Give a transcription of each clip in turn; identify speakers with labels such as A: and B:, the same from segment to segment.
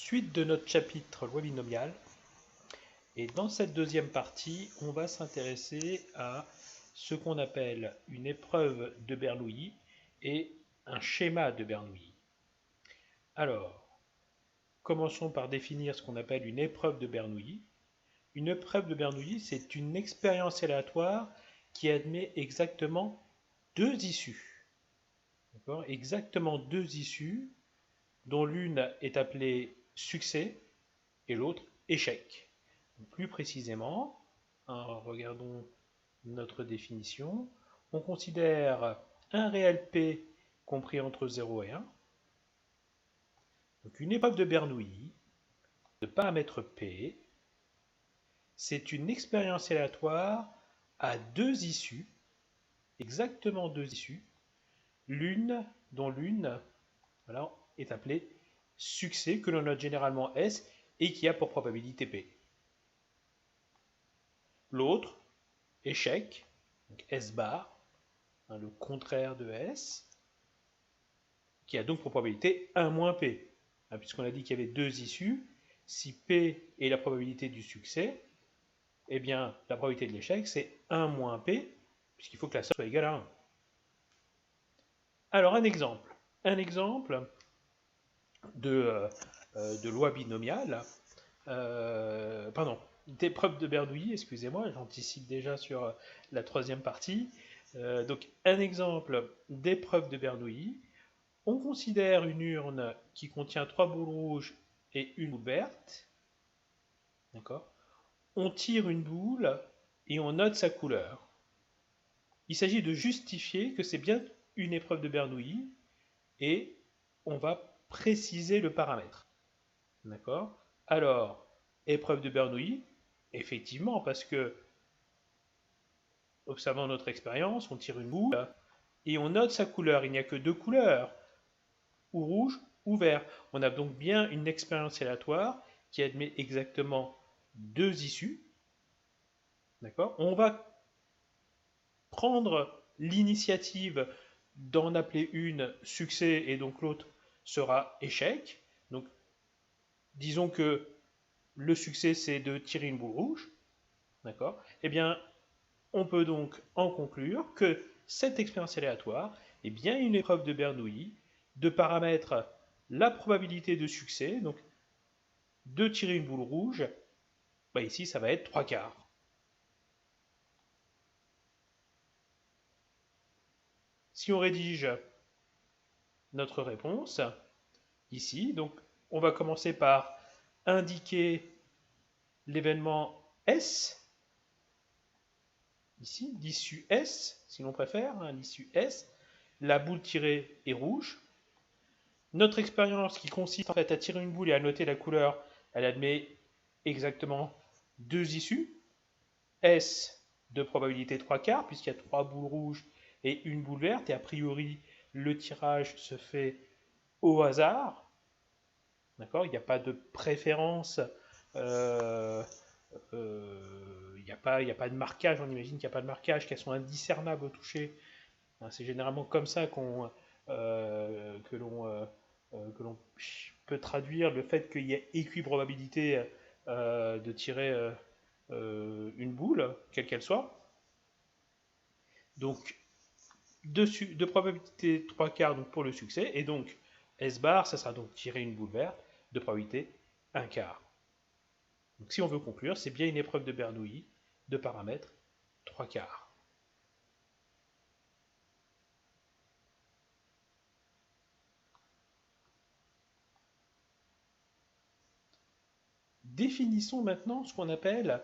A: Suite de notre chapitre loi binomiale. Et dans cette deuxième partie, on va s'intéresser à ce qu'on appelle une épreuve de Bernoulli et un schéma de Bernoulli. Alors, commençons par définir ce qu'on appelle une épreuve de Bernoulli. Une épreuve de Bernoulli, c'est une expérience aléatoire qui admet exactement deux issues. Exactement deux issues, dont l'une est appelée succès et l'autre échec. Plus précisément, regardons notre définition, on considère un réel P compris entre 0 et 1. Donc une épreuve de Bernoulli de paramètre P, c'est une expérience aléatoire à deux issues, exactement deux issues, dont l'une est appelée succès, que l'on note généralement S, et qui a pour probabilité P. L'autre, échec, donc S bar, le contraire de S, qui a donc pour probabilité 1 moins P. Puisqu'on a dit qu'il y avait deux issues, si P est la probabilité du succès, eh bien la probabilité de l'échec c'est 1 moins P, puisqu'il faut que la somme soit égale à 1. Alors un exemple de loi binomiale, d'épreuve de Bernoulli, excusez-moi, j'anticipe déjà sur la troisième partie. Donc un exemple d'épreuve de Bernoulli, on considère une urne qui contient 3 boules rouges et une boule verte. D'accord ? On tire une boule et on note sa couleur. Il s'agit de justifier que c'est bien une épreuve de Bernoulli et on va préciser le paramètre. D'accord ? Alors, épreuve de Bernoulli, effectivement, parce que, observant notre expérience, on tire une boule et on note sa couleur. Il n'y a que deux couleurs, ou rouge ou vert. On a donc bien une expérience aléatoire qui admet exactement deux issues. D'accord ? On va prendre l'initiative d'en appeler une succès et donc l'autre sera échec. Donc, disons que le succès c'est de tirer une boule rouge. D'accord ? Eh bien, on peut donc en conclure que cette expérience aléatoire est bien une épreuve de Bernoulli de paramètres la probabilité de succès, donc de tirer une boule rouge, ici ça va être 3/4. Si on rédige notre réponse, ici, donc on va commencer par indiquer l'événement S, ici, l'issue S, si l'on préfère, l'issue S, la boule tirée est rouge. Notre expérience qui consiste en fait à tirer une boule et à noter la couleur, elle admet exactement deux issues. S de probabilité 3/4, puisqu'il y a 3 boules rouges et une boule verte, et a priori, le tirage se fait au hasard. D'accord ? Il n'y a pas de préférence, il n'y a pas de marquage, on imagine qu'il n'y a pas de marquage, qu'elles sont indiscernables au toucher. C'est généralement comme ça que l'on peut traduire le fait qu'il y ait équiprobabilité de tirer une boule, quelle qu'elle soit. Donc, de probabilité 3/4 donc pour le succès, et donc S bar, ça sera donc tirer une boule verte, de probabilité 1/4. Donc si on veut conclure, c'est bien une épreuve de Bernoulli de paramètre 3/4. Définissons maintenant ce qu'on appelle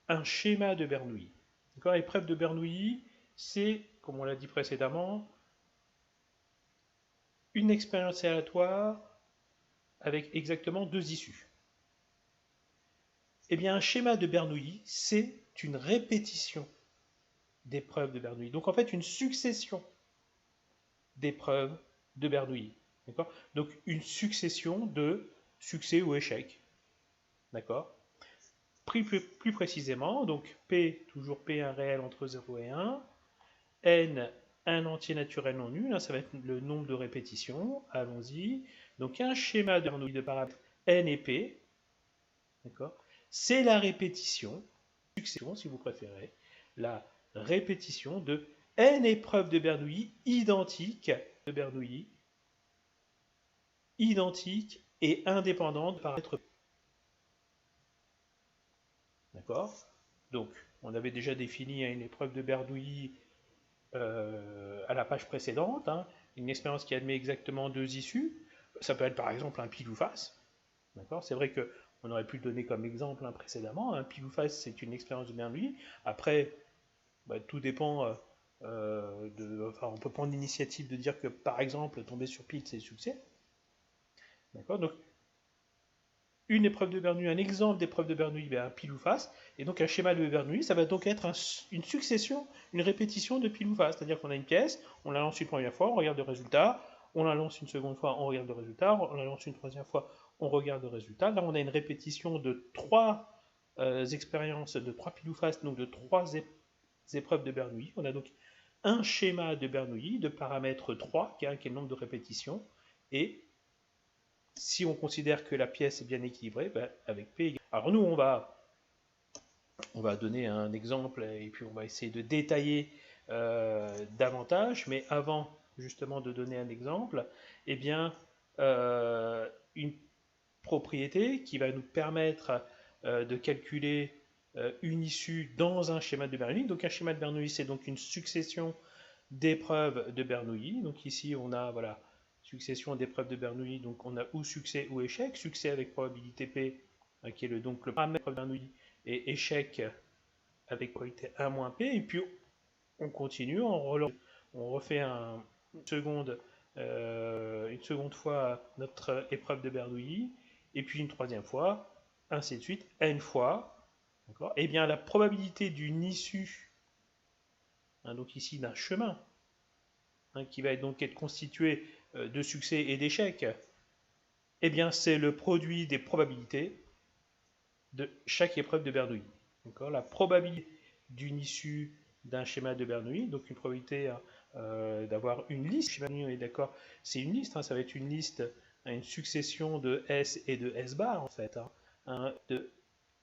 A: un schéma de Bernoulli. L'épreuve de Bernoulli, c'est, comme on l'a dit précédemment, une expérience aléatoire avec exactement deux issues. Eh bien, un schéma de Bernoulli, c'est une répétition d'épreuves de Bernoulli. Donc, en fait, une succession d'épreuves de Bernoulli. D'accord ? Donc, une succession de succès ou échecs. D'accord ? Plus précisément, donc P, toujours P, un réel entre 0 et 1, N, un entier naturel non nul, ça va être le nombre de répétitions, allons-y. Donc un schéma de Bernoulli de paramètre N et P, d'accord, c'est la répétition, succession si vous préférez, la répétition de N épreuves de Bernoulli identiques et indépendantes par être. D'accord? Donc, on avait déjà défini une épreuve de Bernoulli à la page précédente, hein, une expérience qui admet exactement 2 issues. Ça peut être par exemple un pile ou face. D'accord? C'est vrai qu'on aurait pu le donner comme exemple précédemment. Un pile ou face, c'est une expérience de Bernoulli. Après, bah, tout dépend. Enfin, on peut prendre l'initiative de dire que par exemple, tomber sur pile, c'est succès. D'accord? Donc, une épreuve de Bernoulli, un exemple d'épreuve de Bernoulli, ben, un pile ou face, et donc un schéma de Bernoulli, ça va donc être une succession, une répétition de pile ou face, c'est-à-dire qu'on a une pièce, on la lance une première fois, on regarde le résultat, on la lance une seconde fois, on regarde le résultat, on la lance une troisième fois, on regarde le résultat. Là, on a une répétition de 3 expériences, de 3 pile ou face, donc de 3 épreuves de Bernoulli. On a donc un schéma de Bernoulli de paramètre 3, qui est le nombre de répétitions, et si on considère que la pièce est bien équilibrée, ben, avec P. Alors nous, on va donner un exemple et puis on va essayer de détailler davantage. Mais avant justement de donner un exemple, eh bien, une propriété qui va nous permettre de calculer une issue dans un schéma de Bernoulli. Donc un schéma de Bernoulli, c'est donc une succession d'épreuves de Bernoulli. Donc ici, on a voilà, succession d'épreuves de Bernoulli, donc on a ou succès ou échec, succès avec probabilité P, qui est donc le paramètre de Bernoulli, et échec avec probabilité 1 moins P, et puis on continue, on refait une seconde fois notre épreuve de Bernoulli, et puis une troisième fois, ainsi de suite, n fois, et eh bien la probabilité d'une issue, hein, donc ici d'un chemin, hein, qui va donc être constitué de succès et d'échec, eh bien c'est le produit des probabilités de chaque épreuve de Bernoulli. La probabilité d'une issue d'un schéma de Bernoulli, donc une probabilité d'avoir une liste, schéma de Bernoulli, on est d'accord, c'est une liste, hein, ça va être une liste, une succession de S et de S bar en fait, hein,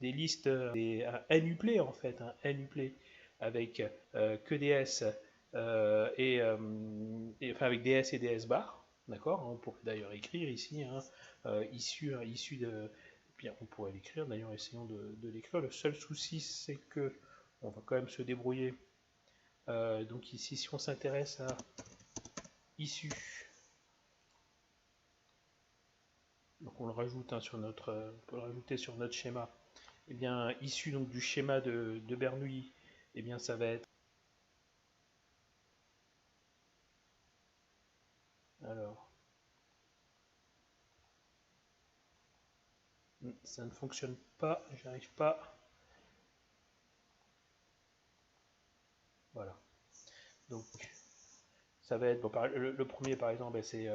A: des listes, un n-uplet en fait, un n-uplet avec que des S enfin avec des S et des S bar, d'accord. On pourrait d'ailleurs écrire ici issu de. Bien, on pourrait l'écrire. D'ailleurs, essayons de l'écrire. Le seul souci, c'est que on va quand même se débrouiller. Donc ici, si on s'intéresse à issu, donc on le rajoute sur notre, on peut le rajouter sur notre schéma. Et bien, issu donc du schéma de Bernoulli, et bien ça va être. Alors, ça ne fonctionne pas, j'arrive pas. Voilà. Donc, ça va être, bon, le premier par exemple, c'est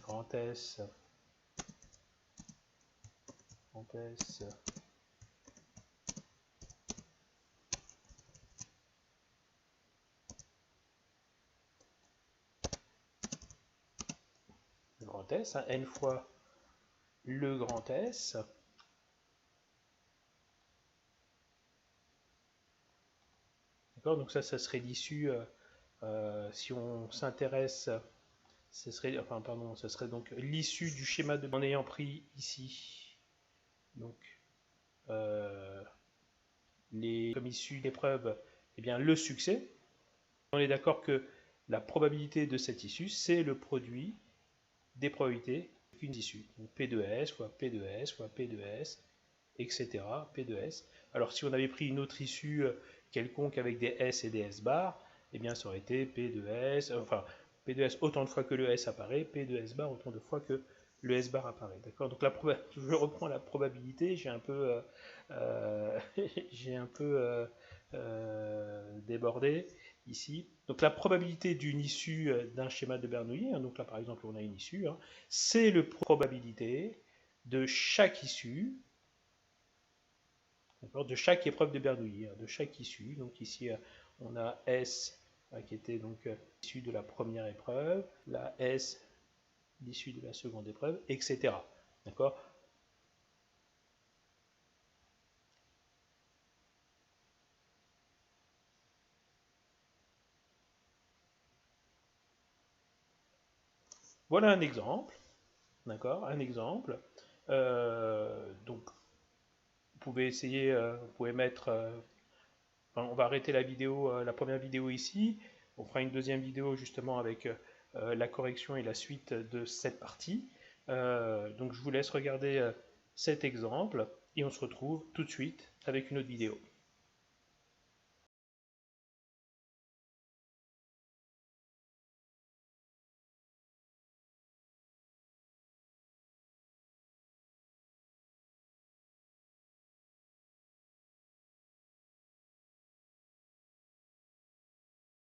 A: grand S, grand S, grand S, hein, n fois le grand S. D'accord, donc ça serait l'issue, si on s'intéresse, ce serait, enfin pardon, ce serait donc l'issue du schéma de en ayant pris ici, donc comme issue d'épreuve, eh bien le succès. On est d'accord que la probabilité de cette issue, c'est le produit des probabilités d'une issue. Donc P de S fois P de S fois P de S, etc. P de S. Alors si on avait pris une autre issue quelconque avec des S et des S bar, eh bien ça aurait été P de S, enfin P de S autant de fois que le S apparaît, P de S bar autant de fois que le S bar apparaît. D'accord. Donc je reprends la probabilité, j'ai un peu, débordé ici. Donc la probabilité d'une issue d'un schéma de Bernoulli, hein, donc là par exemple on a une issue, hein, c'est la probabilité de chaque issue, de chaque épreuve de Bernoulli, hein, de chaque issue. Donc ici on a S qui était donc l'issue de la première épreuve, la S l'issue de la seconde épreuve, etc. D'accord? Voilà un exemple. D'accord? Un exemple. Donc, vous pouvez essayer, vous pouvez mettre. Enfin, on va arrêter la vidéo, la première vidéo ici. On fera une deuxième vidéo justement avec la correction et la suite de cette partie. Donc, je vous laisse regarder cet exemple et on se retrouve tout de suite avec une autre vidéo.